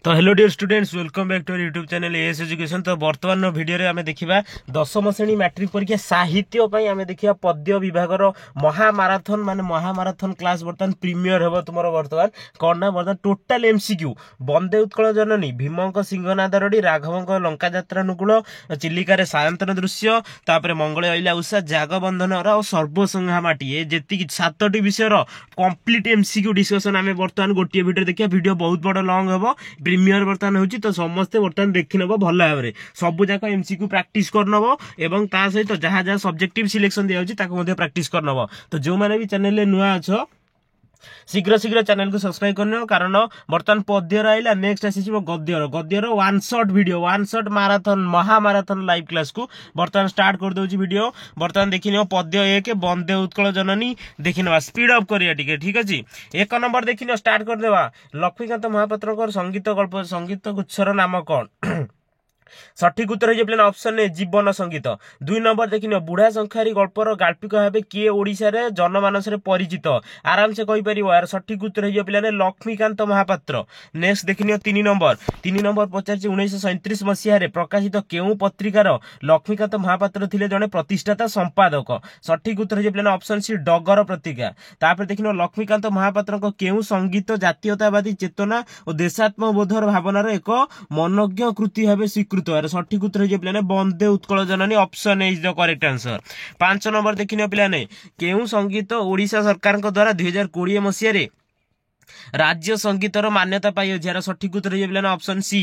तो hello dear students, welcome back to YouTube channel AS education. तो वर्तमान video रे आमे देखिबा दशम श्रेणी मैट्रिक परीक्षा साहित्य पई आमे देखिबा पद्य विभागर महामाराथन माने महामाराथन क्लास वर्तमान प्रीमियर हेबो तुमर वर्तमान कोन ना वर्तमान टोटल एमसीक्यू वंदे उत्कल जननी भीमंक सिंहनादरडी राघवंक लंका यात्रा अनुकूल चिलिका रे सायंतन दृश्य तापरे मंगल अइला उषा जागबंधन और सर्वसंघा माटी ए जेति 7टी विषय रो कंप्लीट एमसीक्यू डिस्कशन आमे वर्तमान गोटिए वीडियो देखिया। वीडियो बहुत बड़ लॉन्ग हेबो, प्रीमियर बर्तमान होची तो समस्ते बर्तमान देखि नबो भल भाबरे सब जाक एमसीक्यू प्रैक्टिस कर नबो एवं ता सहित जहा जहा सब्जेक्टिव सिलेक्शन दिया होची ताको मध्ये प्रैक्टिस कर नबो। तो जो माने भी चैनल ले नुआ अछो शीघ्र शीघ्र चैनल को सब्सक्राइब करने कारण बर्तमान पद्यर आइला नेक्स्ट आसीबो गद्यर वन शॉट माराथन महामाराथन लाइव क्लास को बर्तमान स्टार्ट कर दोची वीडियो। बर्तमान देखिनो पद्य 1 वंदे उत्कल जननी देखिनबा स्पीड अप करिया टिके, ठीक अछि। एक नंबर देखिनो स्टार्ट कर देबा लक्ष्मीकांत महापात्रकर संगीत गल्प संगीत गुच्छर नाम कोन? सठिक उत्तर हो प्लान ऑप्शन ए जीवन संगीत। 2 नंबर देखिन बुढ़ा संखारी गल्पर गाल्पिक भाव किए ओडिशा रे जनमानस रे परिचित आराम से कहि परिबो यार सठिक उत्तर हो प्लान लक्ष्मीकांत महापात्र। नेक्स्ट देखिन 3 नंबर पचार 1937 मसीह रे प्रकाशित केउ पत्रिकार लक्ष्मीकांत महापात्र थिले जने प्रतिष्ठाता संपादक। सठिक उत्तर हो प्लान ऑप्शन सी डगर पत्रिका। तापर देखिन लक्ष्मीकांत महापात्र को केउ संगीत जातीयतावादी चेतना और देशात्म बोधर भावनार एक मनोज्ञ कृति भाव स्वीकृत। सठिक उत्तर हो plan Vande Utkal Janani option A is the correct answer. 5 number देखिन प्लान केउ संगीत ओडिशा सरकार द्वारा 2020 मसीह रे राज्य संगीतर मान्यता पाई अछि। सठिक उत्तर हो प्लान ऑप्शन सी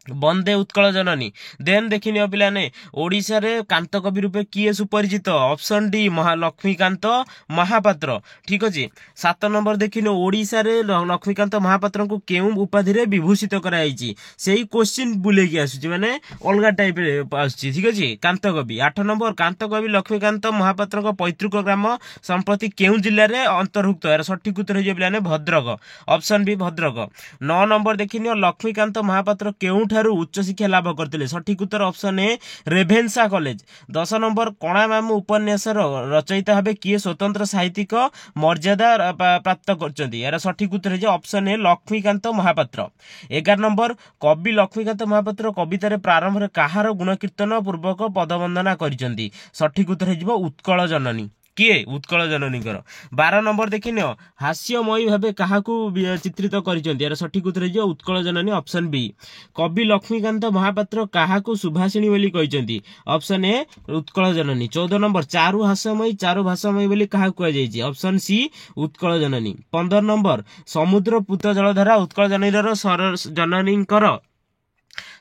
वंदे उत्कल जननी। देन देखिनियो पिलाने ओडिशा रे कांत कवि रूपे किए सुपरिचित ऑप्शन डी लक्ष्मीकांत महापात्र, ठीक अछि। 7 नंबर देखिनो ओडिशा रे लक्ष्मीकांत महापात्र को केउ उपाधि रे विभूषित कराइछि सेही क्वेश्चन बुले कि आसुछि माने अलगा टाइप रे आसुछि, ठीक अछि। कांत कवि 8 नंबर कांत कवि लक्ष्मीकांत महापात्र को पैतृक ग्राम संप्रति केउ जिल्ला रे अंतर्भुक्त यार सठिक उत्तर हो पिलाने Bhadrak, option B Bhadrak. 9 number देखिनियो लक्ष्मीकांत महापात्र केउ उच्च शिक्षा लाभ करते सठिक उत्तर option A Ravenshaw college. 10 number कणा मामू उपन्यास रचयिता भाव किए स्वतंत्र साहित्यिक मर्यादा प्राप्त करछन्ती यार सठिक उत्तर है option A Laxmikanta Mohapatra. 11 number कवि लक्ष्मीकांत महापात्र कवितार प्रारंभ में कहार गुण कीर्तन पूर्वक पदवंदना करिसन्ती सठिक उत्तर है उत्कल जननी किए उत्कल जननी। 12 नंबर देखिन हास्यमयी भाव क्या चित्रित कर सठिक उत्तर है उत्कल जननी ऑप्शन बी। कवि लक्ष्मीकांत महापात्र क्या सुभाषिणी बोली कहते option A Utkal Janani. 14 number चारु भाषामयी बोली क्या कहुई option C Utkal Janani. 15 number समुद्र पूत जलधारा उत्कल जननी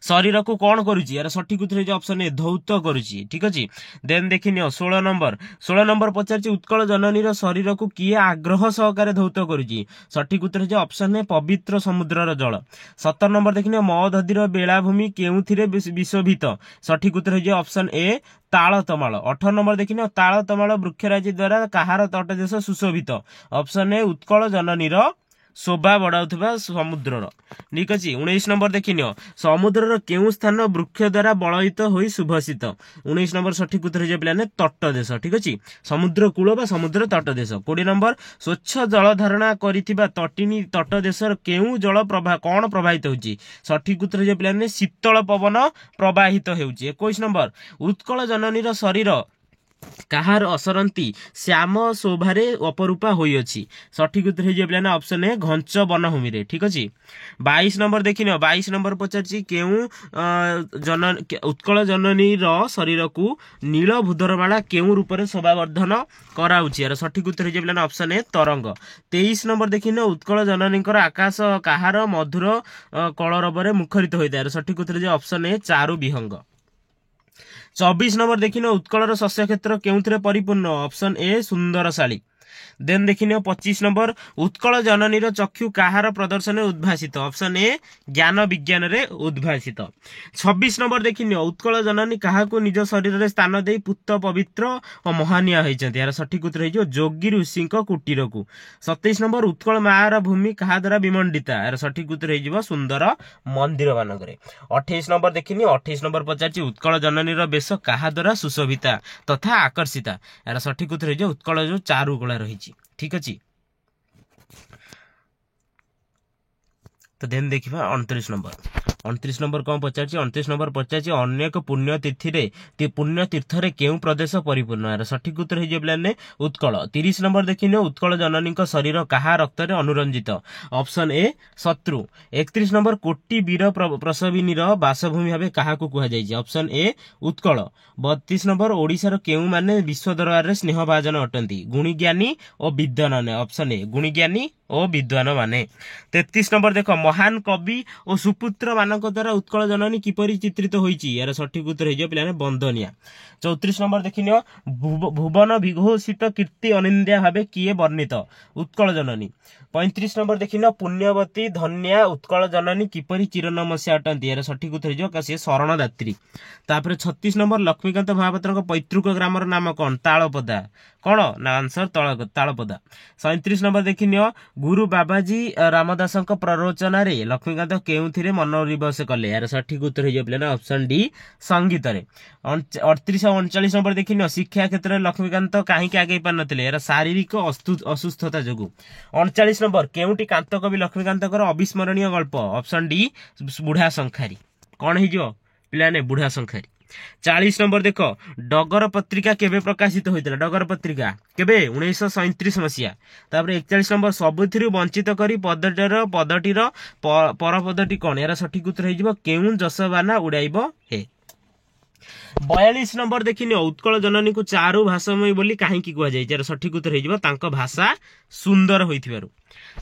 शरीर को कौन करुची यार सठिक उत्तर ऑप्शन ए धौत करुची, ठीक अछि। देन देखिनियो 16 नंबर पचार उत्कल जननी शरीर को किए आग्रह सहकारे धौत करुची सठिक उत्तर ऑप्शन ए पवित्र समुद्र जल। 17 नंबर देखिनियो महोदधीर बेलाभूमि केउथिरे विशोभित सठिक उत्तर ऑप्शन ए तालतमाल। 18 नंबर देखिनियो तालतमाल वृक्षराजी द्वारा कहार तटदेश सुशोभित ऑप्शन ए उत्कल जननी शोभा बढ़ाउथिबा समुद्रर, ठीक अछि। 19 नंबर देखिनियो समुद्रर केउ स्थान वृक्ष द्वारा बलयित होई शुभसित 19 नंबर सठिक उत्तर हो प्लान तट देश, ठीक अछि समुद्र कूल बा समुद्र तट देश। 20 नंबर स्वच्छ जल धारणा करिथिबा तटिनी तट देशर केउ जल प्रवाह कौन प्रवाहित होउची सठिक उत्तर हो प्लान शीतल पवन प्रवाहित हेउची। 21 नंबर उत्कल जननीर शरीर कहार असरंती श्याम शोभारे अपरूपा होई अछि सठिक उत्तर हो प्लान ऑप्शन ए घंच वनभूमि रे, ठीक अछि। 22 नंबर देखिनो 22 नंबर पचारछि केउ उत्कल जननी शरीर को नील भूधरमाला केउ रूप रे शोभावर्धन कराउछि यार सठिक उत्तर हो प्लान ऑप्शन ए तरंग। 23 नंबर देखिनो उत्कल जननी आकाश कहार मधुर कलरवरे मुखरित होइता यार सठिक उत्तर ऑप्शन ए चारु विहंग। 24 नंबर देखिन उत्कलर शस्य क्षेत्र केउथिरे परिपूर्ण ऑप्शन ए सुंदरशाली। देन देखिनियो 25 नंबर उत्कल जननीर चक्षु कहार प्रदर्शन उद्भासित ऑप्शन ए ज्ञान विज्ञान रे उद्भासित। 26 नंबर देखिनियो उत्कल जननी कहाकू निज शरीर रे स्थान दे पुत पवित्र और महानिया होइछन्ती यार सठिक उत्तर हो जोगी ऋषि कुटीर को। 27 नंबर उत्कल मार भूमि कहा द्वारा विमंडिता यार सठिक उत्तर हो सुंदर मंदिर मानकरे। 28 नंबर देखिनियो 28 नंबर पचारछि उत्कल जननीर बेश कहा द्वारा सुशोभिता तथा आकर्षिता यार सठिक उत्तर हो उत्कल जो चारुकला रही, ठीक अछि। तो देन देखिबा 29 नंबर 29 नंबर कौन पचारछि 29 नंबर पचारछि अनेक पुण्य तीर्थरे पुण्य तीर्थरे केउ प्रदेश परिपूर्ण यार सठिक उत्तर हे जे प्लान उत्कल 30 नंबर देखिने उत्कल जननी शरीर कहा रक्त रे अनुरंजित ऑप्शन ए शत्रु 31 नंबर कोटि वीर प्रसविनी बासभूमि भाबे कहा को कुहा जाय ऑप्शन ए उत्कल 32 नंबर ओडिशार केउ माने विश्व दरबार रे स्नेह भाजन अटंती गुणीज्ञानी और विद्वान ऑप्शन ए गुणीज्ञानी और विद्वान माने 33 नंबर देख महान कवि और सुपुत्र मानक द्वारा उत्कल जननी किपरि चित्रित होईची यार सठिक उत्तर हे जे पिलाने बंदनिया 34 नंबर देखिनियो भुवन विघोषित कीर्ति अनिंद्या भाबे किए वर्णित उत्कल जननी 35 नंबर देखिनियो पुण्यवती धन्या उत्कल जननी किपरि चिरनमस्या अटंती यार सठिक उत्तर हे जे कसे शरणदात्री तापर 36 नंबर लक्ष्मीकांत महापात्रक पैतृक ग्रामर नाम कोन तालपदा कोन ना आंसर तालपदा 37 नंबर देखिनियो गुरु बाबाजी रामदासଙ୍କ प्ररोचना रे लक्ष्मीकांत केउथिरे मनोरिवस कले यार सठिक उत्तर हे जे ऑप्शन डी संगीत रे 38 और 39 नंबर देखिनियो शिक्षा क्षेत्र में लक्ष्मीकांत कहीं आगे पार नथिले यार शारीरिक असुस्थता जोगु 39 नंबर केउटी कांत कवि लक्ष्मीकांत अविस्मरणीय गल्प ऑप्शन डी बुढ़ा संखारी कौन हो पिलाने बुढ़ा संखारी 40 नंबर देख डगर पत्रिका केबे प्रकाशित होइतला डगर पत्रिका केबे 1937 मसिया तापर 41 नंबर सबुथिरु वंचित करी पदटीर परपदटी कोन यार सठिक उत्तर हे जिवो केउ जसबाना उड़ाइबो हे 42 नंबर देखिने उत्कल जननी को चारु भाषामयी बोली काहे की कुआ जाय यार सठिक उत्तर हे जिवो तांको भाषा सुंदर होइथिबारु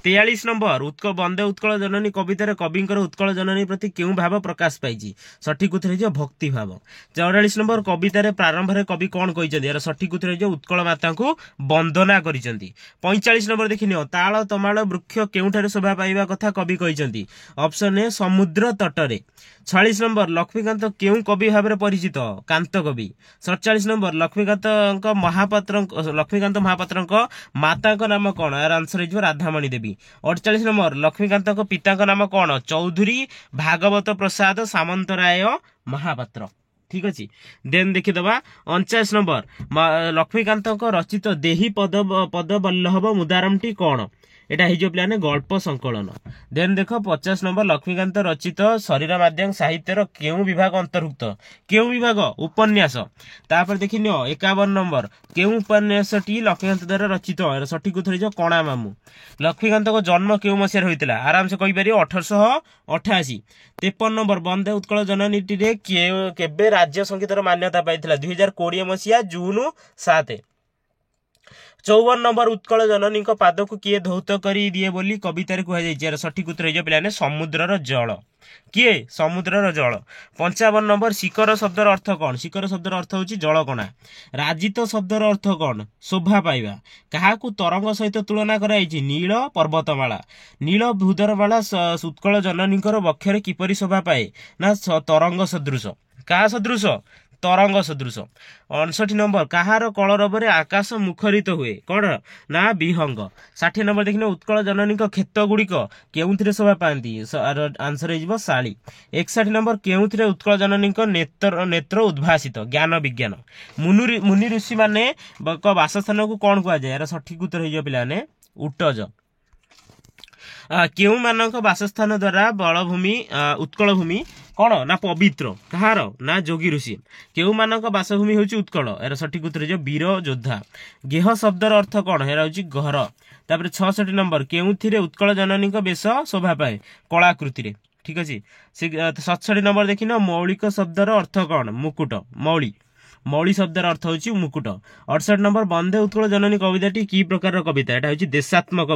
43 नंबर उत्कल बंदे उत्कल जननी कवितार कविंकर उत्कल जननी प्रति केउ भाव प्रकाश पाइछि सठिक उत्तर हे भक्ति भाव 44 नंबर कवितार प्रारंभ रे कवि कोन कहिछन्ती यार सठिक उत्तर हे उत्कल माता को वंदना करिसन्ती 45 नंबर देखिनियो ताଳ तमाଳ वृक्ष केउठारे शोभा पाइबा कथा कवि कहिसन्ती ऑप्शन ए समुद्र तटरे 46 नंबर लक्ष्मीकांत केउ कवि भाबरे परिचित कांत कवि 47 नंबर लक्ष्मीकांत महापात्रक माता नाम कोन यार आंसर हे राधामणि देवी 48 नंबर लक्ष्मीकांत पिता नाम कौन चौधरी भागवत प्रसाद सामंतराय महापात्र ठीक अच्छे देन देखीदबा 49 नंबर लक्ष्मीकांत रचित देही पद बल्लभ मुदारमटी कौन एटा हिजो प्लाने गल्प संकलन देन देख 50 नंबर लक्ष्मीकांत रचित शरीर माध्यम साहित्यर केउ विभाग अंतर्भुक्त केउ विभाग उपन्यास तापर देखिनियो 51 नंबर केउ उपन्यासटी लक्ष्मीकांत द्वारा रचित सठिक उत्तर हे कणा मामू लक्ष्मीकांत को जन्म केउ मसिया होइतिला आराम से कहि पारियो 1888 53 नंबर वंदे उत्कल जननी रे केबे राज्य संगीतर मान्यता पाइतिला 2020 मसिया जून 7 54 नंबर उत्कल जननी पाद को किए धौत करी दिए बोली कवितार कहुई सठिक उत्तर हे पिलाने समुद्रर जल किए समुद्रर जल 55 नंबर शिखर शब्दर अर्थ कौन शिखर शब्दर अर्थ होची जलकणा राजित शब्दर अर्थ कौन शोभा पाइबा क्या तरंग सहित तुलना कराई नील पर्वतमाला नील भूधरमाला उत्कल जननी वक्षरे किपरि शोभा पाए ना तरंग सदृश क्या सदृश तरंग सदृश 59 नंबर कहार कलरवरे आकाश मुखरित हुए कौन ना विहंग 60 नंबर देखने उत्कल जननी क्षेत गुड़िक केउथिरे शोभा पाती आंसर हो शाली 61 नंबर केउथिरे उत्कल जननी नेत्र उद्भासित ज्ञान विज्ञान मुनि ऋषि माने बासस्थान को कौन कहुए यार सठिक उत्तर हो पिलाने उटज केउ मानक बासस्थान द्वारा बलभूमि उत्कल भूमि कौन ना पवित्र कहार ना जोगी ऋषि केउ मानक बासभूमि होची उत्कल यार सठिक उत्तर जो वीर योद्धा गेह शब्दर अर्थ कौन हेरा होची घर तापर 66 नंबर केउथिरे उत्कल जननी बेश शोभा पाए कलाकृति ठीक अच्छे 67 नंबर देखिन मौलिक शब्दर अर्थ कौन मुकुट मौली शब्दर अर्थ होची मुकुट 68 नंबर वंदे उत्कल जननी कविताटी की प्रकार कविता एटा होची देशात्मक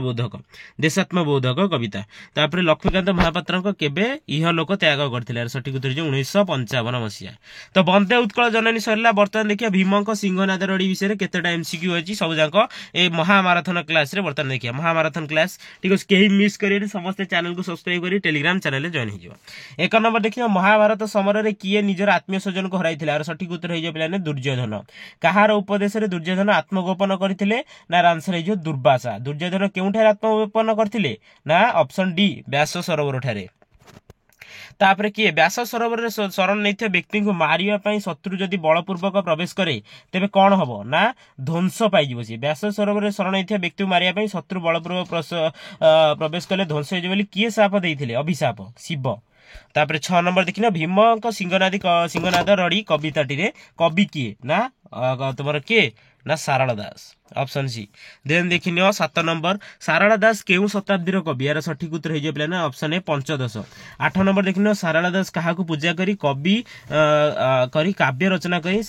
बोधक कविता तापर लक्ष्मीकांत महापात्र केबे इह लोक त्याग करथिले सठिक उत्तर 1955 मसिया तो वंदे उत्कल जननी सरला बर्तमान देखिया भीमक सिंहनाद रडी विषय रे केतेटा एमसीक्यू अछि सब जाक ए महामाराथन क्लास रे बर्तमान देखिया महामाराथन क्लास ठीक अछि केही मिस करियनि समस्त चैनल को सब्सक्राइब करी टेलीग्राम चैनल रे जॉइन हिजो एक नंबर देखिया महाभारत समर रे किए निजर आत्मीय स्वजन को हराइथिले सठिक उत्तर हिजो पिलाने दुर्योधन कहार उपदेश रे दुर्योधन आत्मगोपन करथिले ना आंसर हिजो दुर्वासा दुर्योधन केउठारे आत्मगोपन करथिले ना ऑप्शन डी व्यास सरोवर ठारे तापर किए व्यास सरोवर शरण नहीं व्यक्ति को मारिया शत्रु जदि बलपूर्वक प्रवेश करे तेबे कौन हम ना ध्वंस पाई सी व्यास सरोवर शरण नहीं व्यक्ति को मारिया शत्रु बलपूर्वक प्रवेश कले ध्वंस हो किए शाप देते अभिशाप शिव। तापर 6 नंबर देखिन भीम सिंहनाद रड़ी कविताटी रे कवि किए ना तुम किए ना सारला दास ऑप्शन सी। देन देखिन 7 नंबर सारला दास केउ शताब्दी कवि यार सठिक उत्तर हो पे ना ऑप्शन ए पंचदश। 8 नंबर देखिन सारला दास क्या पूजा करी कवि करी काव्य रचना करी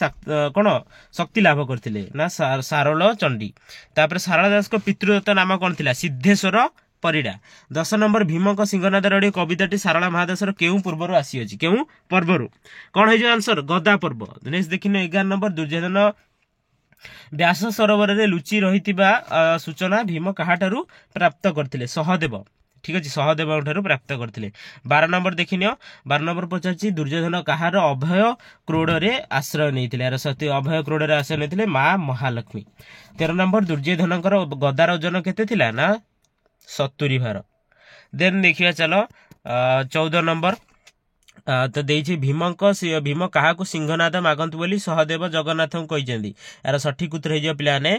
कौन शक्ति लाभ करथिले ना सारल चंडी। तापर सारला दास को पितृदत्त नाम कौन थिला सिद्धेश्वर परिडा। 10 नंबर भीम सिंहनाद रड़ी कविताटी सारला महादासर केउ पूर्वर आसी अछि केउ पर्वरु कौन है आंसर गदा पर्व। नेक्स्ट देखिन 11 नंबर दुर्योधन व्यास सरोवर रे लुचि रहितिबा सूचना भीम कहाठारु प्राप्त करथिले सहदेव ठीक अछि सहदेव ठारु प्राप्त करथिले। 12 नंबर देखिनियो 12 नंबर पचाछि दुर्योधन कहार अभय क्रोड़ रे आश्रय नैथिले यार सत्य अभय क्रोड़ रे आश्रय नैथिले मां महालक्ष्मी। 13 नंबर दुर्योधनकर गदार ओजन केते थिला ना 70 भार। देन देखिया चलो 14 नंबर तो देइछि भीम क्या सिंहनाद मागंतु बोली सहदेव जगन्नाथ को कहते यार सठिक उत्तर हो पे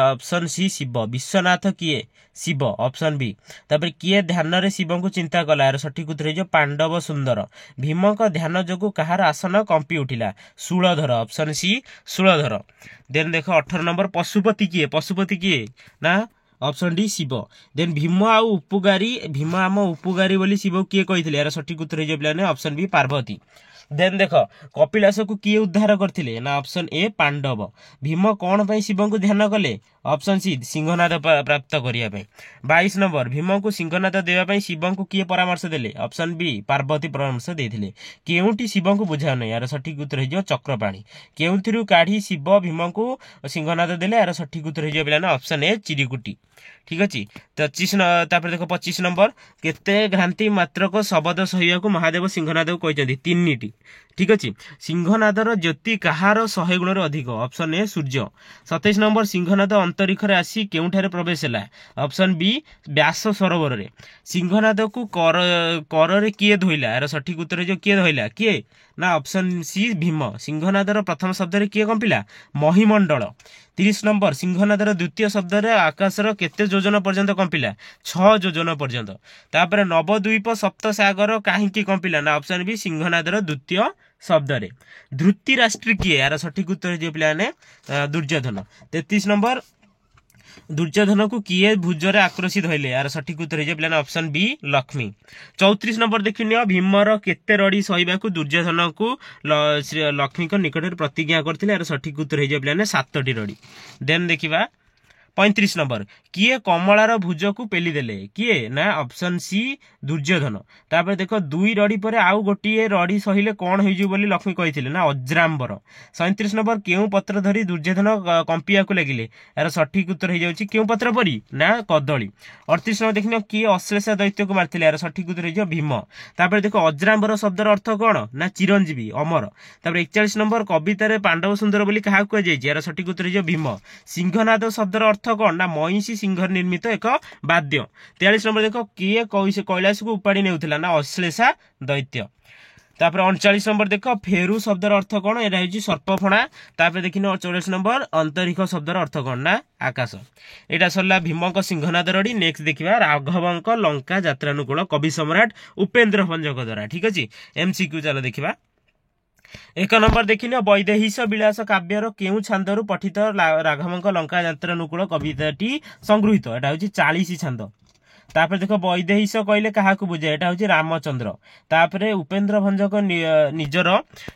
ऑप्शन सी शिव। विश्वनाथ किए शिव ऑप्शन बी। तापर किए ध्यान रे शिव को चिंता कला यार सठिक उत्तर हो पांडव सुंदर। भीम ध्यान जोगु कहार आसन कंपी उठिला शूलधर ऑप्शन सी शूलधर। देन देख 18 नंबर पशुपति किए ना option D Shiva. Then Bhim आउ उपगारी भीम आम उपगारी बोली शिव किए कही यार सठिक उत्तर हो पे ऑप्शन बी पार्वती। देन देख कपिलास को किए उद्धार करथिले ना ऑप्शन ए पांडव। भीम कौन पे शिव को ध्यान कले ऑप्शन सी सिंहनाद प्राप्त करिया पे। 22 नंबर भीम को सिंहनाद देवा शिव को किए परामर्श देले ऑप्शन बी पार्वती परामर्श देथिले। केउटी शिव को बुझा नहीं यार सठिक उत्तर हो चक्रपाणी। केउथिरु काढ़ी शिव भीम को सिंहनाद देले यार सठिक उत्तर हो पे ऑप्शन ए चिरिकुटी ठीक अच्छे। 25 नंबर केते घ्रांति मात्र को शब्द सहिया को महादेव सिंहनाद को कहते 3टी ठीक अच्छे। सिंहनादर ज्योति कहार 100 गुण अधिक ऑप्शन ए सूर्य। 27 नंबर सिंहनाद अंतरिक्ष रे आसी केउठारे प्रवेश है ऑप्शन बी व्यास सरोवर रे। सिंहनाद को कर रे किए धोइला यार सठिक उत्तर जो किए धोइला किए ना ऑप्शन सी भीम। सिंहनादर प्रथम शब्द रे किए कंपिला महिमंडल। 30 नंबर सिंहनादर द्वितीय शब्द रे आकाशर केते योजन पर्यंत कंपिला 6 योजन पर्यंत। तापर नवद्वीप सप्त सागर काहींकी कंपिला ना ऑप्शन बी सिंहनादर द्वितीय शब्द रे। धृति राष्ट्र किए यार सठिक उत्तर दिए पिलाने दुर्योधन। 33 नंबर दुर्योधन को किए भुजरे आक्रोशित होइले यार सठिक उत्तर हो पे option B Lakshmi. 34 number देखिनियो Bhimar केते रड़ी सहिबा को दुर्योधन को लक्ष्मी को निकट प्रतिज्ञा करथिले यार सठिक उत्तर हो पे 7टी रड़ी। देन देखिबा 35 नंबर किए कमलार भुज को पेली देले किए ना ऑप्शन सी दुर्योधन। तापर देखो 2 रड़ी पर आउ गोटे रड़ी सहिले कौन हो बोली लक्ष्मी कही ना अज्राम्बर। 37 नंबर केउ पत्र धरी दुर्योधन कंपिया को लगिले यार सठिक उत्तर हो जाउची केउ पत्र परी ना कदली। 38 नंबर देखिन किए अश्लेषा दैत्य को मारथिले यार सठिक उत्तर हो भीम। तापर देखो अज्राम्बर शब्दर अर्थ कौन ना चिरंजीवी अमर। तापर 41 नंबर कवितार पांडव सुंदर बोली क्या कह जाय यार सठिक उत्तर हो भीम। सिंहनाद शब्दर अर्थ कौन ना महिषी सिंह निर्मित एक वाद्य। 43 नंबर देखो किए कैलाश को उपाड़ी नेउथिला ना अश्लेषा दैत्य। तापर 39 नंबर देखो फेरू शब्दर अर्थ कौन एटा होची सर्पफणा। तापर देखिन 44 नंबर अंतरिक्ष शब्दर अर्थ कौन ना आकाश। एटा सरला भीमक सिंहनाद रड़ी। नेक्स्ट देखिबा राघवंक लंका यात्रानुकूल कवि सम्राट उपेंद्र भंजक द्वारा ठीक अछि। एमसीक्यू चलो देखिबा। 1 नंबर देखिन वैदेहीश विलास काव्यर केउ छांदरु पठित राघवंक लंका यात्रानुकूल कविताटी संगृहीत एटा होची 40 छांद। तापर देखो वैदेहीश कहले क्या बुझाए एटा होची रामचंद्र। तापर उपेंद्र भंजक निजर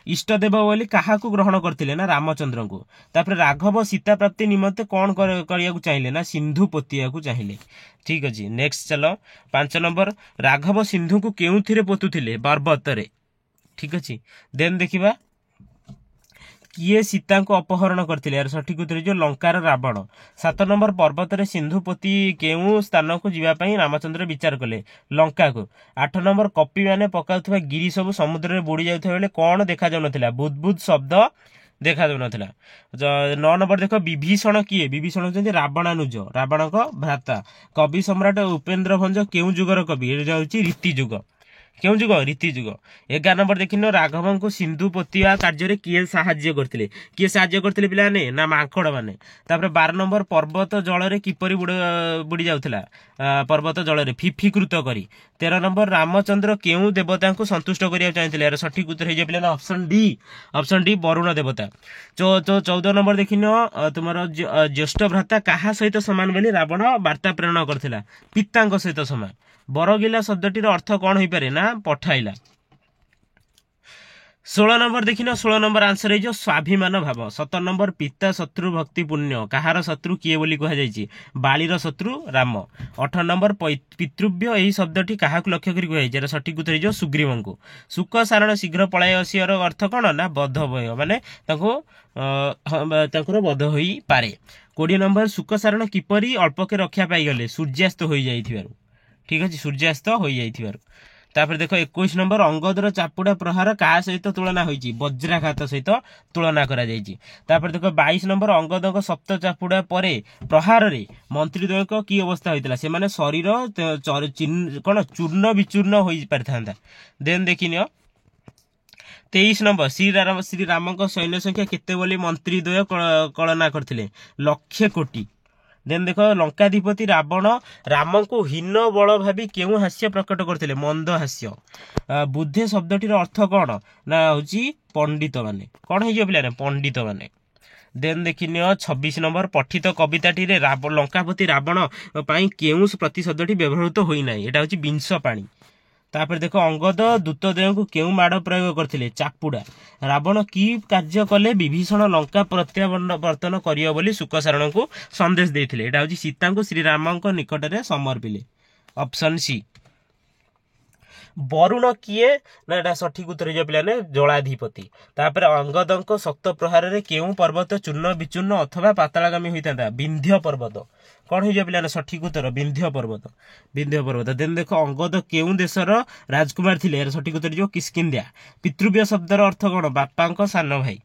इष्टदेव बोली क्या ग्रहण करथिले ना रामचंद्र को। तापर राघव सीता प्राप्ति निमंते कौन करिया को चाहिए ना सिंधु पोतिया को चाहिए ठीक अछि। नेक्स्ट चलो 5 नंबर राघव सिंधु को केउथिरे पोतुथिले पर्वत रे ठीक अछि। देन देखिबा किए सीता को अपहरण करथिले यार सठिक उत्तर जो लंकार रावण। 7 नंबर पर्वत रे सिंधुपति केउ स्थान को जीवा पई रामचंद्र विचार कले लंका को। 8 नंबर कपि माने पकाउथबा गिरी सब समुद्र रे बुडी जाउथबा बेले कोन देखा जाउ नथिला बुदबुद शब्द देखा जाउ नथिला। 9 नंबर देखो विभीषण किए विभीषण होचंती रावणानुज रावण को भ्राता। कवि सम्राट उपेंद्र भंज केउ जुगर कवि ए जाउची रीति जुग କେଉଁ ଯୁଗ ରୀତି ଯୁଗ। 11 ନମ୍ବର ଦେଖିନ ରାଘବଙ୍କୁ ସିନ୍ଧୁ ପୋତିବା କାର୍ଯ୍ୟରେ କିଏ ସାହାଯ୍ୟ କରିଥିଲେ ପିଲାମାନେ ନା ମାଙ୍କଡ ମାନେ। ତାପରେ 12 ନମ୍ବର ପର୍ବତ ଜଳରେ କିପରି ବୁଡି ଯାଉଥିଲା ପର୍ବତ ଜଳରେ ଫିଫିକୃତ କରି। 13 ନମ୍ବର ରାମଚନ୍ଦ୍ର କେଉଁ ଦେବତାଙ୍କୁ ସନ୍ତୁଷ୍ଟ କରିବାକୁ ଚାହିଁଥିଲେ ଏହାର ସଠିକ ଉତ୍ତର ହେଇଯିବ ପିଲା ଅପସନ ଡି ବରୁଣ ଦେବତା। 14 ନମ୍ବର ଦେଖିନ ତୁମର ଜ୍ୟେଷ୍ଠ ଭ୍ରାତା କାହା ସହିତ ସମାନ ବୋଲି ରାବଣ ବାର୍ତ୍ତା ପ୍ରେରଣ କରିଥିଲା ପିତାଙ୍କ ସହିତ ସମାନ। ବରଗିଲା ଶବ୍ଦଟିର ଅର୍ଥ କଣ ହେଇପାରେ ନା ପଠାଇଲା। 16 ନମ୍ବର ଦେଖିନ 16 ନମ୍ବର ଆନ୍ସର ହେଇଯିବ ସ୍ୱାଭିମାନ ଭାବ। 17 ନମ୍ବର ପିତା ଶତ୍ରୁ ଭକ୍ତି ପୁଣ୍ୟ କାହାର ଶତ୍ରୁ କିଏ ବୋଲି କୁହାଯାଇଛି ବାଳିର ଶତ୍ରୁ ରାମ। 18 ନମ୍ବର ପିତୃବ୍ୟ ଏହି ଶବ୍ଦଟି କାହାକୁ ଲକ୍ଷ୍ୟ କରି କୁହାଯାଇଛି ଏହାର ସଠିକ ଉତ୍ତର ହେଇଯିବ ସୁଗ୍ରୀବଙ୍କୁ। ସୁକ ସାରଣ ଶୀଘ୍ର ପଳାଇ ଆସିବାର ଅର୍ଥ କଣ ନା ବଧ ଭୟ ମାନେ ତାଙ୍କର ବଧ ହୋଇପାରେ। 20 ନମ୍ବର ସୁକ ସାରଣ କିପରି ଅଳ୍ପକେ ରକ୍ଷା ପାଇଗଲେ ସୂର୍ଯ୍ୟାସ୍ତ ହୋଇଯାଇଥିବାରୁ। ଠିକ ଅଛି ସୂର୍ଯ୍ୟାସ୍ତ ହୋଇଯାଇଥିବାରୁ। ତାପରେ ଦେଖ 21 ନମ୍ବର ଅଙ୍ଗଦର ଚାପୁଡା ପ୍ରହାର କାହା ସହିତ ତୁଳନା ହୋଇଛି ବଜ୍ରାଘାତ ସହିତ ତୁଳନା କରାଯାଇଛି। ତାପରେ ଦେଖ 22 ନମ୍ବର ଅଙ୍ଗଦଙ୍କ ସପ୍ତ ଚାପୁଡା ପରେ ପ୍ରହାରରେ ମନ୍ତ୍ରୀ ଦ୍ୱୟଙ୍କ କି ଅବସ୍ଥା ହୋଇଥିଲା ସେମାନେ ଶରୀର କଣ ଚୂର୍ଣ୍ଣ ବିଚୂର୍ଣ୍ଣ ହୋଇପାରିଥାନ୍ତା। ଦେନ୍ ଦେଖିନିଅ 23 ନମ୍ବର ଶ୍ରୀରାମଙ୍କ ସୈନ୍ୟ ସଂଖ୍ୟା କେତେ ବୋଲି ମନ୍ତ୍ରୀ ଦ୍ୱୟ କଳନା କରିଥିଲେ 1,00,000 କୋଟି। ଦେନ୍ ଦେଖ ଲଙ୍କାଧିପତି ରାବଣ ରାମଙ୍କୁ ହୀନ ବଳ ଭାବି କେଉଁ ହାସ୍ୟ ପ୍ରକଟ କରିଥିଲେ ମନ୍ଦ ହାସ୍ୟ। ବୁଦ୍ଧେ ଶବ୍ଦଟିର ଅର୍ଥ କଣ ନା ହଉଛି ପଣ୍ଡିତ ମାନେ। କଣ ହେଇଯିବ ପିଲାମାନେ ପଣ୍ଡିତ ମାନେ। ଦେନ୍ ଦେଖିନିଅ 26 ନମ୍ବର ପଠିତ କବିତାଟିରେ ଲଙ୍କାପତି ରାବଣ ପାଇଁ କେଉଁ ପ୍ରତିଶବ୍ଦଟି ବ୍ୟବହୃତ ହୋଇନାହିଁ ଏଟା ହଉଛି ବିଂଶ ପାଣି। ତାପରେ ଦେଖ ଅଙ୍ଗଦ ଦୂତଦେୟଙ୍କୁ କେଉଁ ମାଡ଼ ପ୍ରୟୋଗ କରିଥିଲେ ଚାପୁଡା। ରାବଣ କି କାର୍ଯ୍ୟ କଲେ ବିଭୀଷଣ ଲଙ୍କା ପ୍ରତ୍ୟାବର୍ତ୍ତନ କରିବ ବୋଲି ଶୁକସାରଣଙ୍କୁ ସନ୍ଦେଶ ଦେଇଥିଲେ ଏଟା ହଉଛି ସୀତାଙ୍କୁ ଶ୍ରୀରାମଙ୍କ ନିକଟରେ ସମର୍ପିଲେ। Option C. ବରୁଣ କିଏ ନା ଏଟା ସଠିକ ଉତ୍ତର ହେଇଯିବ ପିଲାମାନେ ଜଳାଧିପତି। ତାପରେ ଅଙ୍ଗଦଙ୍କ ଶକ୍ତ ପ୍ରହାରରେ କେଉଁ ପର୍ବତ ଚୂର୍ଣ୍ଣ ବିଚୂର୍ଣ୍ଣ ଅଥବା ପାତାଳଗାମୀ ହୋଇଥାନ୍ତା ବିନ୍ଧ୍ୟ ପର୍ବତ। କଣ ହେଇଯିବ ପିଲାମାନେ ସଠିକ ଉତ୍ତର ବିନ୍ଧ୍ୟ ପର୍ବତ। ଦେନ୍ ଦେଖ ଅଙ୍ଗଦ କେଉଁ ଦେଶର ରାଜକୁମାର ଥିଲେ ଏହାର ସଠିକ ଉତ୍ତର ହେଇଯିବ କିସ୍କିନ୍ଧ୍ୟା। ପିତୃବ୍ୟ ଶବ୍ଦର ଅର୍ଥ କଣ ବାପାଙ୍କ ସାନ ଭାଇ।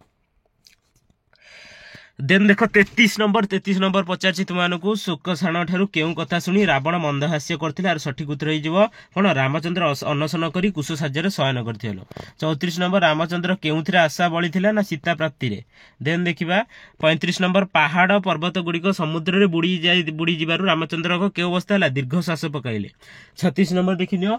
ଦେନ୍ ଦେଖ 33 ନମ୍ବର ପଚାରିଛି ତୁମମାନଙ୍କୁ ଶୁକସାରଣ ଠାରୁ କେଉଁ କଥା ଶୁଣି ରାବଣ ମନ୍ଦହାସ୍ୟ କରିଥିଲେ ଏହାର ସଠିକ ଉତ୍ତର ହେଇଯିବ କଣ ରାମଚନ୍ଦ୍ର ଅନଶନ କରି କୁଶ ସାହାଯ୍ୟରେ ଶୟନ କରିଥିଲେ। 34 ନମ୍ବର ରାମଚନ୍ଦ୍ର କେଉଁଥିରେ ଆଶା ବଳିଥିଲା ନା ସୀତା ପ୍ରାପ୍ତିରେ। ଦେନ୍ ଦେଖିବା 35 ନମ୍ବର ପାହାଡ ପର୍ବତ ଗୁଡିକ ସମୁଦ୍ରରେ ବୁଡି ଯିବାରୁ ରାମଚନ୍ଦ୍ରଙ୍କ କେଉଁ ଅବସ୍ଥା ହେଲା ଦୀର୍ଘ ଶ୍ୱାସ ପକାଇଲେ। 36 ନମ୍ବର ଦେଖିନିଅ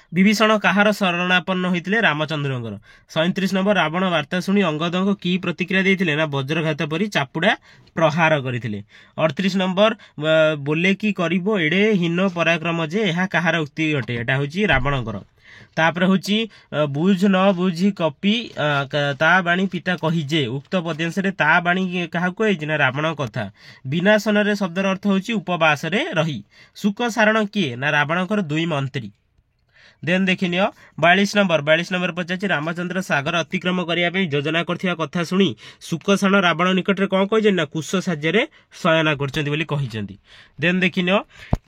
ବିଭୀଷଣ କାହାର ଶରଣାପନ୍ନ ହୋଇଥିଲେ ରାମଚନ୍ଦ୍ରଙ୍କର। 37 ନମ୍ବର ରାବଣ ବାର୍ତ୍ତା ଶୁଣି ଅଙ୍ଗଦଙ୍କୁ କି ପ୍ରତିକ୍ରିୟା ଦେଇଥିଲେ ନା ବଜ୍ରଘାତ ପରି ଚାପୁଡା ପ୍ରହାର କରିଥିଲେ। 38 ନମ୍ବର ବୋଲେ କି କରିବ ଏଡେ ହୀନ ପରାକ୍ରମ ଯେ ଏହା କାହାର ଉକ୍ତି ଅଟେ ଏଟା ହଉଛି ରାବଣଙ୍କର। ତାପରେ ହଉଛି ବୁଝ ନ ବୁଝି କପି ତା ବାଣୀ ପିତା କହିଜେ ଉକ୍ତ ପଦ୍ୟାଂଶରେ ତା ବାଣୀ କାହାକୁ ହେଇଛି ନା ରାବଣଙ୍କ କଥା। ବିନାଶନରେ ଶବ୍ଦର ଅର୍ଥ ହଉଛି ଉପବାସରେ ରହି। ଶୁକ ସାରଣ କିଏ ନା ରାବଣଙ୍କର 2 ମନ୍ତ୍ରୀ। ଦେନ୍ ଦେଖିନିଅ 42 ନମ୍ବର ପଚାରିଛି ରାମଚନ୍ଦ୍ର ସାଗର ଅତିକ୍ରମ କରିବା ପାଇଁ ଯୋଜନା କରିଥିବା କଥା ଶୁଣି ଶୁକସାରଣ ରାବଣ ନିକଟରେ କଣ କହିଛନ୍ତି ନା କୁଶ ସାହାଯ୍ୟରେ ଶୟନ କରିଛନ୍ତି ବୋଲି କହିଛନ୍ତି। ଦେନ୍ ଦେଖିନିଅ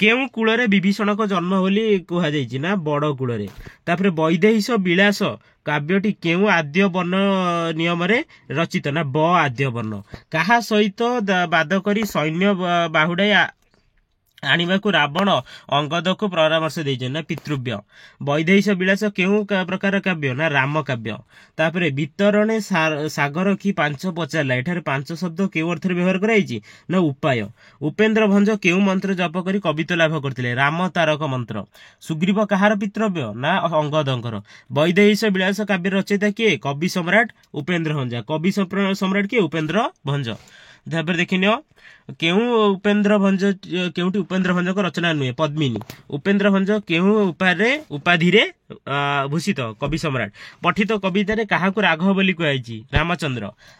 କେଉଁ କୂଳରେ ବିଭୀଷଣଙ୍କ ଜନ୍ମ ବୋଲି କୁହାଯାଇଛି ନା ବଡ କୂଳରେ। ତାପରେ ବୈଦେହୀଶ ବିଳାସ କାବ୍ୟଟି କେଉଁ ଆଦ୍ୟ ବର୍ଣ୍ଣ ନିୟମରେ ରଚିତ ନା ବ ଆଦ୍ୟ ବର୍ଣ୍ଣ। କାହା ସହିତ ବାଦ କରି ସୈନ୍ୟ ବାହୁଡାଇ ଆଣିବାକୁ ରାବଣ ଅଙ୍ଗଦକୁ ପରାମର୍ଶ ଦେଇଛନ୍ତି ନା ପିତୃବ୍ୟ। ବୈଦେହୀଶ ବିଳାସ କେଉଁ ପ୍ରକାର କାବ୍ୟ ନା ରାମ କାବ୍ୟ। ତାପରେ ବିତରଣେ ସାଗର କି 5 ପଚାରିଲା ଏଠାରେ 5 ଶବ୍ଦ କେଉଁ ଅର୍ଥରେ ବ୍ୟବହାର କରାଯାଇଛି ନା ଉପାୟ। ଉପେନ୍ଦ୍ର ଭଞ୍ଜ କେଉଁ ମନ୍ତ୍ର ଜପ କରି କବିତ୍ୱ ଲାଭ କରିଥିଲେ ରାମ ତାରକ ମନ୍ତ୍ର। ସୁଗ୍ରୀବ କାହାର ପିତୃବ୍ୟ ନା ଅଙ୍ଗଦଙ୍କର। ବୈଦେହୀଶ ବିଳାସ କାବ୍ୟର ରଚୟିତା କିଏ କବି ସମ୍ରାଟ ଉପେନ୍ଦ୍ର ଭଞ୍ଜ। କବି ସମ୍ରାଟ କିଏ ଉପେନ୍ଦ୍ର ଭଞ୍ଜ। ତାପରେ ଦେଖିନିଅ କେଉଁଠି ଉପେନ୍ଦ୍ର ଭଞ୍ଜଙ୍କ ରଚନା ନୁହେଁ ପଦ୍ମିନୀ। ଉପେନ୍ଦ୍ର ଭଞ୍ଜ କେଉଁ ଉପାଧିରେ ଭୂଷିତ କବି ସମ୍ରାଟ। ପଠିତ କବିତାରେ କାହାକୁ ରାଘବ ବୋଲି କୁହାଯାଇଛି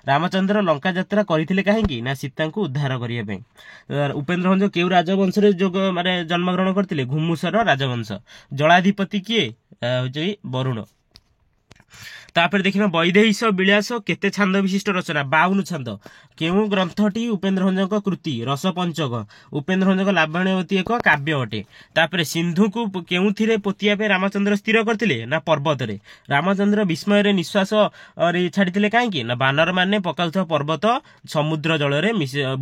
ରାମଚନ୍ଦ୍ର ଲଙ୍କା ଯାତ୍ରା କରିଥିଲେ କାହିଁକି ନା ସୀତାଙ୍କୁ ଉଦ୍ଧାର କରିବା ପାଇଁ। ଉପେନ୍ଦ୍ର ଭଞ୍ଜ କେଉଁ ରାଜବଂଶରେ ଜନ୍ମଗ୍ରହଣ କରିଥିଲେ ଘୁମୁସର ରାଜବଂଶ। ଜଳାଧିପତି କିଏ ହଉଛି ବରୁଣ। ତାପରେ ଦେଖିବା ବୈଦେହୀଶ ବିଳାସ କେତେ ଛାନ୍ଦ ବିଶିଷ୍ଟ ରଚନା 52 ଛାନ୍ଦ। କେଉଁ ଗ୍ରନ୍ଥଟି ଉପେନ୍ଦ୍ର ଭଞ୍ଜଙ୍କ କୃତି ରସପଞ୍ଚକ। ଉପେନ୍ଦ୍ର ଭଞ୍ଜଙ୍କ ଲାବଣ୍ୟବତୀ ଏକ କାବ୍ୟ ଅଟେ। ତାପରେ ସିନ୍ଧୁକୁ କେଉଁଥିରେ ପୋତିବା ପାଇଁ ରାମଚନ୍ଦ୍ର ସ୍ଥିର କରିଥିଲେ ନା ପର୍ବତରେ। ରାମଚନ୍ଦ୍ର ବିସ୍ମୟରେ ନିଶ୍ୱାସ ଛାଡିଥିଲେ କାହିଁକି ନା ବାନର ମାନେ ପକାଉଥିବା ପର୍ବତ ସମୁଦ୍ର ଜଳରେ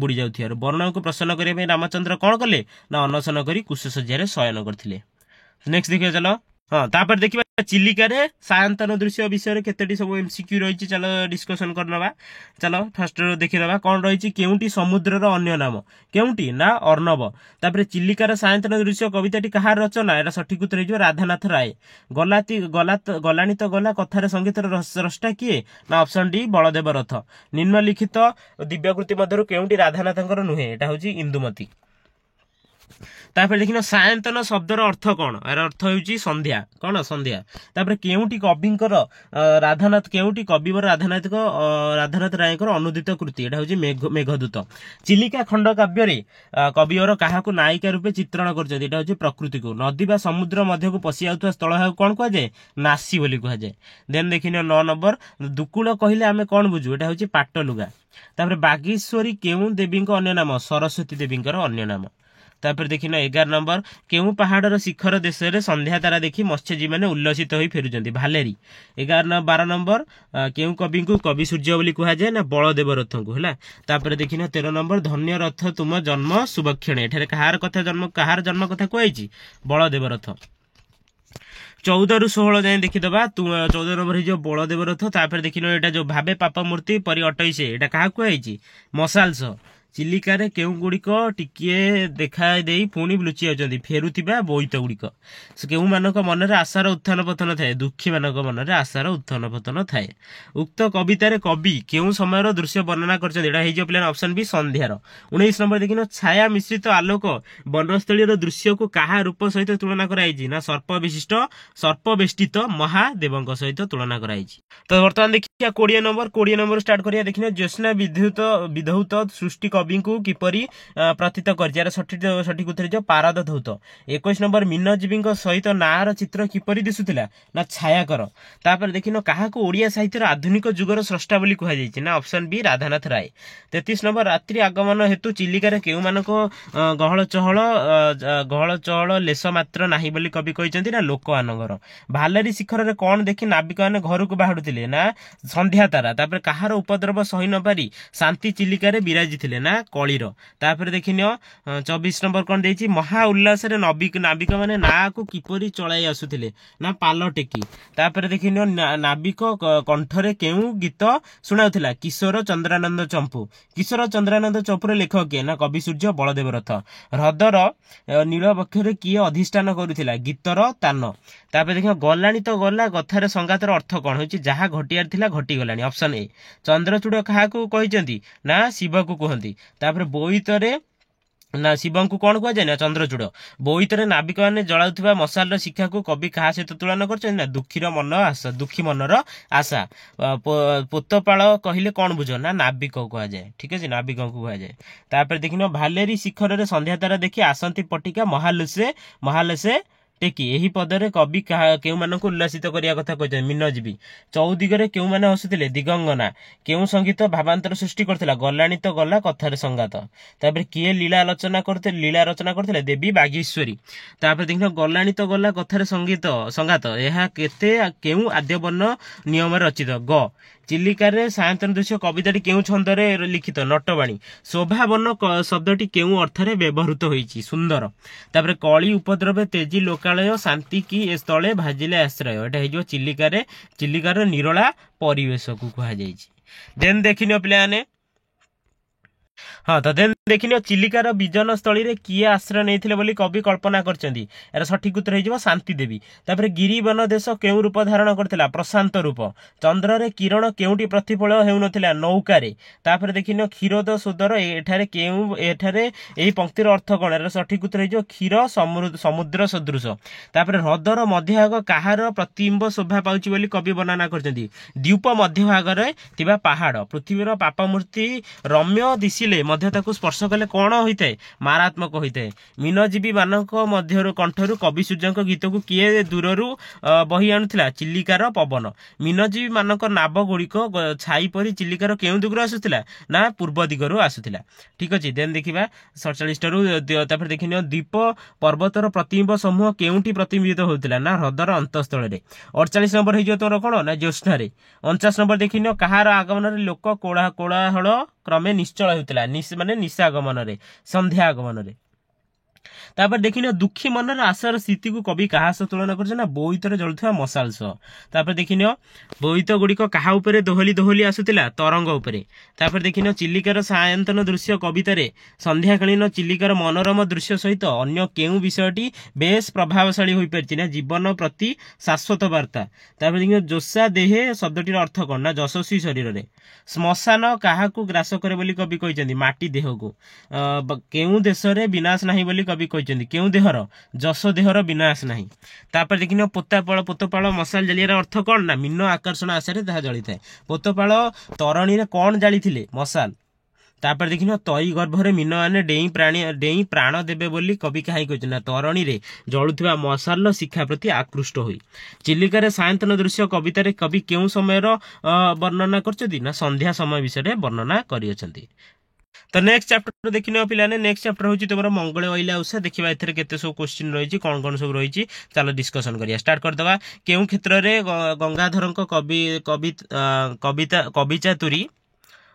ବୁଡି ଯାଉଥିବାରୁ। ବରୁଣଙ୍କୁ ପ୍ରସନ୍ନ କରିବା ପାଇଁ ରାମଚନ୍ଦ୍ର କଣ କଲେ ନା ଅନଶନ କରି କୁଶ ଶଯ୍ୟାରେ ଶୟନ କରିଥିଲେ। ନେକ୍ସଟ ଦେଖିବା ଚାଲ। हाँ तापर देखिबा चिलिका रे सायंतन दृश्य विषय केतेटी सब एमसीक्यू रही चलो डिस्कशन करनबा चलो फास्ट देखिदबा कौन रही केउटी समुद्रर अन्य नाम केउटी ना अर्णव तापर चिलिकार सायंतन दृश्य कविताटी कहार रचना एटा सठिक उत्तर हो राधानाथ राय गलानी तो गला कथार संगीतर स्रष्टा किए ना ऑप्शन डी बलदेव रथ निम्नलिखित दिव्यकृति मध्यरु केउटी राधानाथंकर नुहे एटा होची इंदुमती तापर देखिन सायंतन शब्दर अर्थ कौन यार अर्थ होची संध्या कौन संध्या तापर केउटी कविंकर राधानाथ केउटी कविवर राधानाथ रायकर अनुदित कृति एटा होची मेघदूत चिलिका खंड काव्य रे कविवर काहाकू नायिका रूपे चित्रण करछथि एटा होची प्रकृति को नदी बा समुद्र मध्य को पसि आउथवा स्थल हाउ कोन कह जाय नासी बोली कह जाय देन देखिन 9 नंबर दुकुळ कहिले आमे कोन बुझू एटा होची पाटलुगा तापर बागेश्वरी केउ देवींको अन्य नाम सरस्वती देवींकर अन्य नाम तापर देखिन 11 नंबर केउ पहाड़र शिखर देश रे संध्या तारा देखि मत्स्यजीवी माने उल्लसित होई फेरुचंती भालेरी 12 नंबर केउ कवि को कवि सूर्य बोली कहा जाय ना बलदेव रथ को हैला तापर देखिन 13 नंबर धन्य रथ तुम जन्म सुभक्षण एठारे कहार जन्म कथा कहैछि बलदेव रथ 14 रु 16 जाए देखिदबा 14 नंबर हो बलदेव रथ तापर देखिन एटा जो भाबे पाप मूर्ति परि 28 एटा कहा कहैछि मसालस चिलिकार केउ गुड़िक टिकिए देखा दे पुणी लुचि जाउछन्ती फेरुथिबा बोईत गुड़िक केउ मानक मनरे आशार उत्थान पतन थाए दुखी मानक मनरे आशार उत्थान पतन थाए उक्त कवितार कवि केउ समयर दृश्य वर्णना करछन्ती एटा हेजो प्लान ऑप्शन बी संध्यार 19 नंबर देखिन छाया मिश्रित आलोक वनस्थलीर दृश्य को काहा रूप सहित तुलना कराइछि ना सर्प बेष्टित महादेवंक सहित तुलना कराइछि तो वर्तमान देखिया 20 नंबर स्टार्ट करिया देखिना ज्योत्स्ना विधौत सृष्टि कवि को किपरि प्रतीत कर सठिक उत्तर जो पारद धौत 21 नंबर मीनजीवी सहित नार चित्र किपरि दिसुथिला ना छायाकर तापर देखिन काहाकू ओडिया साहित्यर आधुनिक जुगर स्रष्टा बोली कहा जायछि ना ऑप्शन बी राधानाथ राय 33 नंबर रात्रि आगमन हेतु चिलिकार केउ मानक गहळ चहळ लेस मात्र नाही बोली कवि कहिसंती ना लोकआनगर भालेरी शिखर रे कोन देखि नाविक माने घर को बाहुथिले ना संध्या तारा तापर काहार उपद्रव सही न पारी शांति चिलिका रे विराजी थिले ना कळीर तापर देखिन 24 नंबर कोन देछि महा उल्लास रे नाविक माने ना को किपरि चलाई आसुथिले ना पाल टेकी तापर देखिन नाविक कंठरे केउ गीत सुनाउथिला किशोर चंद्रानंद चंपूर लेखक के ना कवि सूर्य बलदेव रथ ह्रदर नील बक्षरे किए अधिष्ठान करुथिला गीतर तान तापर देखिन गलानी तो गला कथार संगातर अर्थ कोन होछि जहा घटियार थिला घटी गलानी ऑप्शन ए चंद्रचूड़ काहाकू कहिसंती ना शिव को कहंती तापर बोईतरे ना शिव को कौन कह जाए ना चंद्रचूड़ बोईतरे नाविक माने जलाउथिबा मशाल शिक्षा को कवि कहा सहित तुलना करछन ना दुखी मनर आशा पोतपाल कहिले कौन बुझ ना नाविक को कहा जाए ठीक है नाविक को कहा जाए तापर देखिन भालेरी शिखर रे संध्या तारा देखि आसंती पटिका महालसे टेकी एही पदरे कवि केउ मानक उल्लासित करिया कथा कहते मीनजीवी चौदिगरे केउ माने हसुथिले दिगंगना केउ संगीत भावांतर सृष्टि करथिला गलानी तो गला कथार संगात तापर किए लीला रचना करथिले देवी बागेश्वरी तापर देखिन गलानी तो गला कथार संगात एहा केते केउ आद्य वर्ण नियम रचित ग चिलिका रे सायंतन दृश्य कविताटी केउ छंदरे लिखित नटवाणी शोभावन शब्दटी केउ अर्थरे व्यवहृत होईची सुंदर तापर कली उपद्रव तेजी लोकालय शांति की स्थले भाजिले आश्रय एटा हेजो चिलिकार निरला परिवेश को कहा जाईची देन देखिनो प्लाने हाँ तो देन देखिन चिलिकार विजन स्थली रे किए आश्रय नैथिले बोली कवि कल्पना करचंदी एरा सठिक उत्तर हेजिबो शांति देवी तापर गिरिवन देश केउ रूप धारण करथिला प्रशांत रूप चंद्र रे किरण केउटी प्रतिफल हेउनथिला नौकारे तापर देखिन क्षीरोद सुदर एठारे एही पंक्तिर अर्थ कोन एरा सठिक उत्तर हेजिबो क्षीर समुद्र सदृश तापर ह्रदर मध्यभाग काहार प्रतिबिंब शोभा पाउची बोली कवि वर्णना करचंदी द्वीप मध्यभाग रे थिबा पहाड़ पृथ्वीर पाप मूर्ति रम्य दिसिले मध्य ताकू स्पर्श कले कौन होता है मारात्मक होता है मीनजीवी मानक मध्य कंठरू कवि सूर्य गीत को किए दूररू बही आणुला चिलिकार पवन मीनजीवी मानक नाव गुड़िक छाई परी चिलिकार केउ दिगरू आसुला ना पूर्व दिगरू आसुला ठीक अच्छे देन देखा 47 रु देखिन द्वीप पर्वतर प्रतिबिंब समूह केउटी प्रतिबिंबित होता ना ह्रदर अंतस्थल 48 नंबर हो तुम कौन ना ज्योत्स्ना 49 नंबर देखिन कहार आगमन लोक कोलाहल क्रमे निश्चल होता माने निशागमन रे संध्या आगमन रे तापर देखिन दुखी मनर आशार स्थिति को कवि क्या सह तुलना कर बोईतर जलुवा मशाल सह। तापर देखिन बोईत गुड़िक क्या दोहली दोहली आसूला तरंग उपरे। तापर देखिन चिलिकार सायंतन दृश्य कवितार संध्याकालीन चिलिकार मनोरम दृश्य सहित अन्य केउ विषयटी बेस प्रभावशाली हो पारि ना जीवन प्रति शाश्वत वार्ता। तापर देखिन जोशा देहे शब्दटीर अर्थ कौन ना यशस्वी शरीर रे। श्मशान क्या ग्रास करे बोली कवि कहते माटी देह को। केउ देश रे विनाश नाही बोली कवि कहते केउ देहर जश देहर विनाश नाही। तापर देखिन पोतपाल मशाल जलियार अर्थ कौन ना मीन आकर्षण आशारे ताहा जली थाए। पोतपाल तरणी रे कौन जाली मशाल। तापर देखिन तई गर्भरे मीन मैंने डेई प्राण देवे बोली कवि कहीं कहते तरणी रे जलुवा मशाल शिक्षा प्रति आकृष्ट हुई। चिलिकार सायंतन दृश्य कवितार कवि केउ समय वर्णना कर संध्या समय विषय वर्णना कर। तो नेक्स्ट चैप्टर देखने पिलाने नेक्स्ट चैप्टर होची तुमरा मंगल ओइला उषा देखिबा एथरे केते सब क्वेश्चन रहिची कोन कोन सब रहिची चलो डिस्कशन करिया स्टार्ट कर दवा। केउ क्षेत्र रे गंगाधरଙ୍କ कवि चातुरी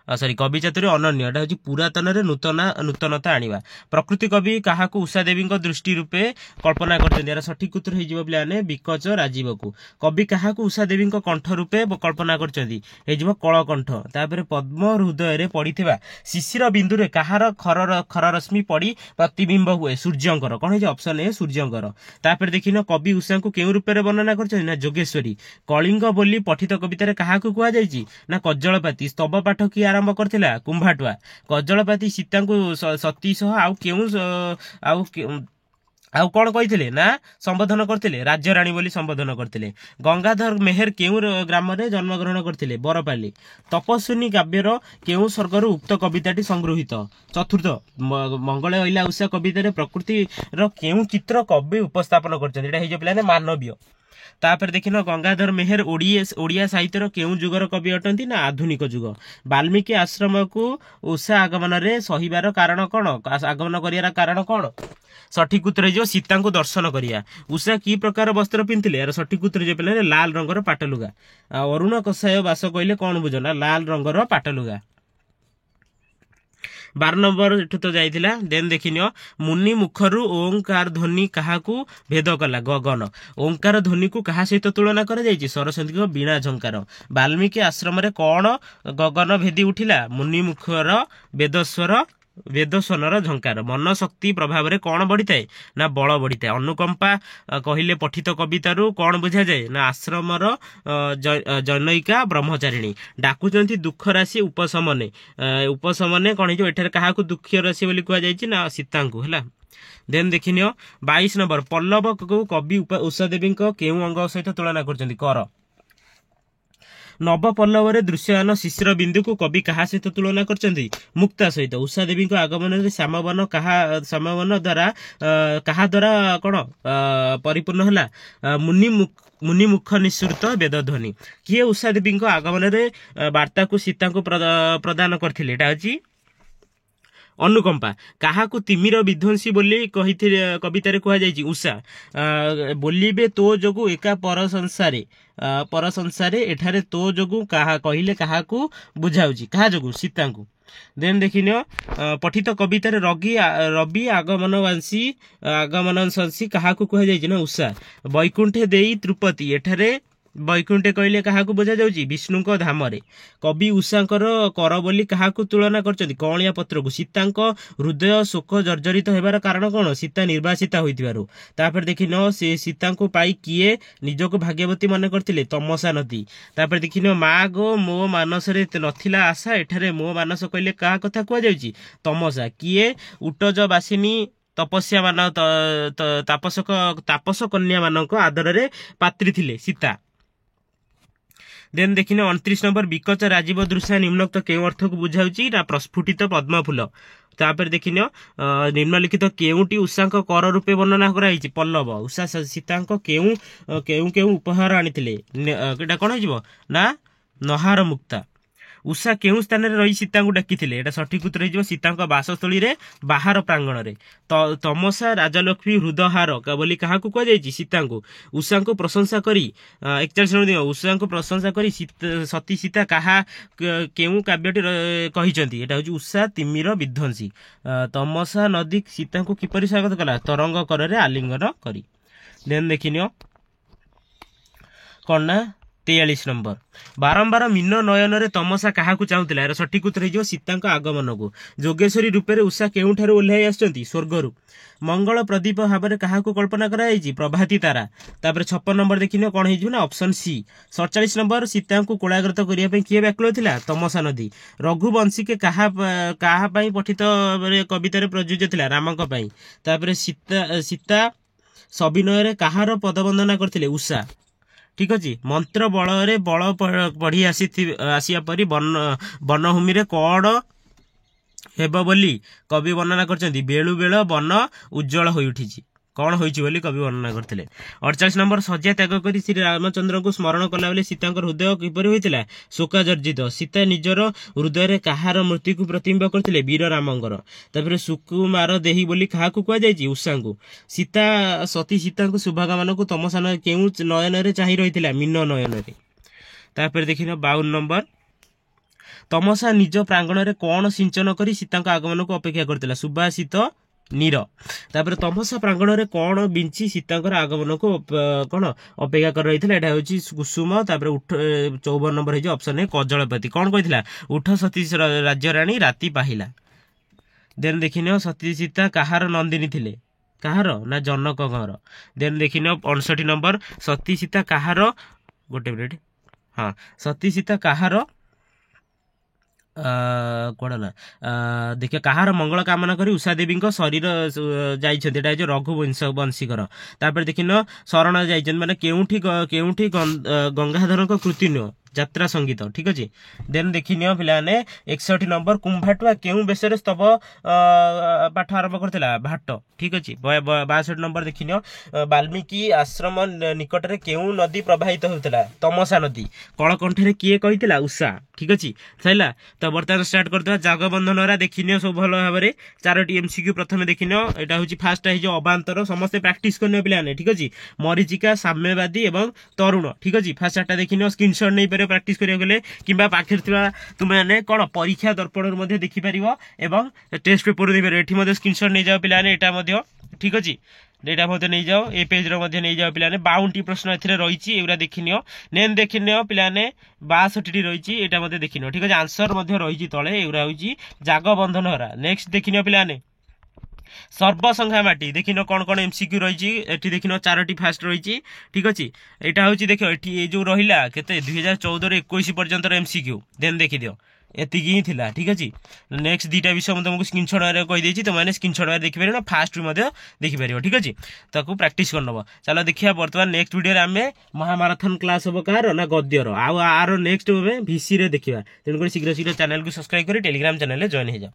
कवि चातुरी अनन्य एटा होची पुरातन रे नूतनता आनिबा। प्रकृति कवि कहा उषा देवी दृष्टि रूपे कल्पना करछन यार सठिक उत्तर हे जिवो पिलाने विकच राजीव को। कवि कहा उषा देवी कंठ रूपे कल्पना करछन हे जिवो कलकंठ। तापर पद्म हृदय रे पड़िथिबा शिशिर बिंदु रे कहार खर रश्मि पड़ी प्रतिबिंब हुए सूर्यंकर कोन हे ऑप्शन ए सूर्यंकर। तापर देखिन कवि उषा को केउ रूपे रे वर्णना करछन ना जोगेश्वरी। कलिंग बोली पठित कविता रे कहा कुआ जायछि ना कज्जलपाती। स्तव पाठ की आरंभ करथिला कुंभाटुआ। कज्जलपाती सीता को सती सह आउ कौन कही ना संबोधन करते राज्य राणी बोली संबोधन करते। गंगाधर मेहर केउ ग्राम रे जन्मग्रहण करते बरपाली। तपस्विनी काव्यर केउ स्वर्गर उक्त कविताटी संगृहित। चतुर्थ मंगल ओइला उषा कवितार प्रकृति केउ चित्र कवि उपस्थापन करते मानवीय। तापर देखिन गंगाधर मेहर ओडिया साहित्यर केउ जुगर कवि अटंती ना आधुनिक जुग। वाल्मीकि आश्रम को उषा आगमन रे सहिबार कारण कौन आगमन करियार कारण कौन सठिक उत्तर जो सीता को दर्शन करिया। उषा की प्रकार वस्त्र पिंधिले यार सठिक उत्तर जो पे लाल रंगर पाटलुगा। अरुण कसाय बास कहले कौन बुझना लाल रंगर पाटलुगा। 12 नंबर एठू तो जाइथिला। देन देखिनियो मुनि मुखरु ओंकार ध्वनि काहाकू भेद कला गगन। ओंकार ध्वनि को कहा सहित तुलना कर जाइछि सरस्वती को बीणा झंकार। वाल्मीकि आश्रम रे कौन गगन भेदी उठिला मुनि मुखर वेदस्वनर झंकार। मन शक्ति प्रभाव रे कौन बढ़ी थाए ना बल बढ़ी थाए। अनुकंपा कहिले पठित कवितारू कौन बुझा जाए ना आश्रमर जनयिका ब्रह्मचारिणी। डाकुचंती दुख राशि उपशमने कौन हो एठारे काहा दुख राशि बोली कह जाए ना सीता को है। देन देखिनियो 22 नंबर पल्लव को कवि उषा देवी केउ अंग सहित तुलना करछन्ती कर। नव पल्लव रे दृश्यमान शिशिर बिंदु को कवि कहा सहित तुलना करछन्ती मुक्ता सहित। उषा देवी आगमन रे सामवन द्वारा कहा द्वारा कौन परिपूर्ण है मुनि मुख निःसृत वेदध्वनि। किए उषा देवी आगमन रे वार्ता को सीता को प्रदान करथिले एटा अछि अनुकंपा। कहा तिमिर विध्वंसी बोली कवितार कह जाइछि उषा बोलिबे तो जोगु एका पर संसारे एठारे तो जोगु कहा कहिले कहा बुझाउछि कहा जोगु सीता को। देन देखिनियो पठित कवितार रवि आगमनवंशी कहा कह जाइछि ना उषा। वैकुंठे देई त्रुपति एठारे वैकुंठे कहले क्या बुझा जाउछि विष्णु को धाम रे। कवि उषाकर कर बोली क्या तुलना करछन्ती कौलिया पत्र को। सीता हृदय शोक जर्जरित होबार कारण कौन सीता निर्वासिता होइतिबारु। तापर देखिनो से सीता को पाई किए निजको भाग्यवती मन करथिले तमसा नदी। तापर देखिनो माँ गो मो मानस रे नथिला आशा एठारे मो मानस कहले क्या कथा कह जाउछि तमसा। किए उटज बासिनी तपस्या मान तापस कन्या मानक आदर रे पात्री थिले सीता। देन देखिने 29 नंबर विकच राजीव दृश्य निम्नोक्त केउ अर्थ को बुझाउछि ना प्रस्फुटित पद्म फूल। तापर देखिनियो निम्नलिखित केउटी उषा कर रूपे वर्णना कराइछि पल्लव। उषा सीता केउ उपहार आनिथिले एटा कोन होइबो ना नहार मुक्ता। उषा केउं स्थान रे रही सीता को डाकिथिले एटा सठिक उत्तर हो सीता बासस्थली रे बाहर प्रांगण रे तमसा राजलक्ष्मी हृदहार बोली क्या कह जाए सीता को उषा को प्रशंसा करी 41 नंबर उषा को प्रशंसा करी सती सीता कहा केउं काव्यटी कहिसंती एटा होची उषा तिमिर विध्वंसी तमसा नदी सीता को किपरि स्वागत कला तरंग करे आलिंगन करी देन देखिनियो कौन 43 नंबर बारंबार मीन नयन रे तमसा क्या चाहूला यार सठिक उत्तर हो सीता आगमन को जोगेश्वरी रूपे उषा केउठार ओह्लाई आसुचंती स्वर्गरु मंगल प्रदीप भाव में क्या कल्पना कराई प्रभाती तारा तापर 56 नंबर देखिए कौन हो ऑप्शन सी 47 नंबर सीता को कोलाग्रत करने किए व्याकुल थिला तमसा नदी रघुवंशी के कहा पठित कवितार प्रयोज्य थिला रामक पई तापर सीता सविनय कहार पदवंदना करथिले उषा ठीक अच्छे मंत्र बल पढ़ी आसिया परी वनभूमि रे कौड़ हेब बोली कवि वर्णना करछंती बेलु बेल वन उज्जवल होई उठिछि कौन होइछि बोली कवि वर्णना करथिले 48 नंबर सज्जा त्याग करी श्री रामचंद्र को स्मरण कला बेले सीता हृदय किपरि होइतिला शोकाजर्जित सीता निजर हृदय रे कहार मूर्ति को प्रतिबिंब करथिले वीर रामंगर तापर सुकुमार देही बोली क्या कह जाए उषा को सीता सती सीता को शुभकामना को तमसा केउं नयन रे चाहि रहितिला मीन नयन रे तापर देखिनो 52 नंबर तमसा निज प्रांगण रे कौन सिंचन करी सीता आगमन को अपेक्षा करथिला सुबासित नीर तापर तमसा प्रांगण रे कौन बिंची सीता आगमन को कौन अपेक्षा कर रही है यहाँ हूँ कुसुम तापर 54 नंबर है ऑप्शन ए कजलपति कौन कहला उठ सती राज्य राणी राति पाहिला देन देखिन सती सीता कहार नंदिनी थिले कहार ना जनक देन देखिन 59 नंबर सती सीता कहार गोटे मिनिट हाँ सती सीता कहार कौन ना देखिए कहार मंगल कामना करी उषा देवी शरीर जाइए रघुवंशीकर तापर देखिन शरण जाइए माने केउठी गंगाधर कृति नुह यात्रा संगीत ठीक अच्छे देन देखिनियो पिलाने 61 नंबर कुंभाटुआ केउं बेसरे स्तव पाठ आरंभ करथिला भाट ठीक अच्छे 62 नंबर देखिनियो वाल्मीकि आश्रम निकट रे केउं नदी प्रवाहित होउतला तमसा नदी कलकंठ रे किए कहितला उषा ठीक अच्छे सैला तो बर्तमान स्टार्ट करदवा जगबंधन रा देखिनियो सब भलो भाबरे चारोटी एमसीक्यू प्रथमे देखिनियो एटा होची फास्ट है जो अबांतर समस्त प्रैक्टिस करने पिलाने ठीक अच्छे मरीचिका साम्यवादी एवं तरुण ठीक अच्छे फास्ट चारटा देखिनियो स्क्रीनशॉट नै प्रैक्टिस करिया गले किबा पाखर थिबा तुमे माने कोन परीक्षा दर्पण मध्ये देखि परिबो एवं टेस्ट पेपर दे परिबो एठी मध्ये स्क्रीनशॉट नै जाओ पिलाने एटा मध्ये ठीक अछि डेटा मध्ये नै जाओ ए पेज रो मध्ये नै जाओ पिलाने 52 प्रश्न एथिरे रहिछि एउरा देखिनियो नेन देखिनियो पिलाने 62 टी रहिछि एटा मध्ये देखिनियो ठीक अछि आंसर मध्ये रहिछि तळे एउरा होछि जागबंधन हरा नेक्स्ट देखिनियो पिलाने सर्वसंख्या माटी देखिन कौन कौन एमसीक्यू रही देखिन चारोटी फास्ट रही ठीक अच्छे यहाँ हूँ देख ये जो रहा केते 2014 21 पर्यंत एमसीक्यू देन देखिदियो एतिक ही थिला ठीक अच्छे नेक्स्ट दुईटा विषय तुमको स्क्रीनशॉट मारे कहीदेছি तुमने स्क्रीनशॉट मारे देखिपार ना फास्ट देखिपार ठीक अच्छे ताकू प्रैक्टिस करनब चलो देखिया बर्तमान नेक्स्ट वीडियो आम महामाराथन क्लास हम कार ना गद्यर आर नेक्स्ट भिसी रे देखिया तेणुक शीघ्र शीघ्र चैनल को सब्सक्राइब कर टेलीग्राम चैनल जॉइन हो जाओ।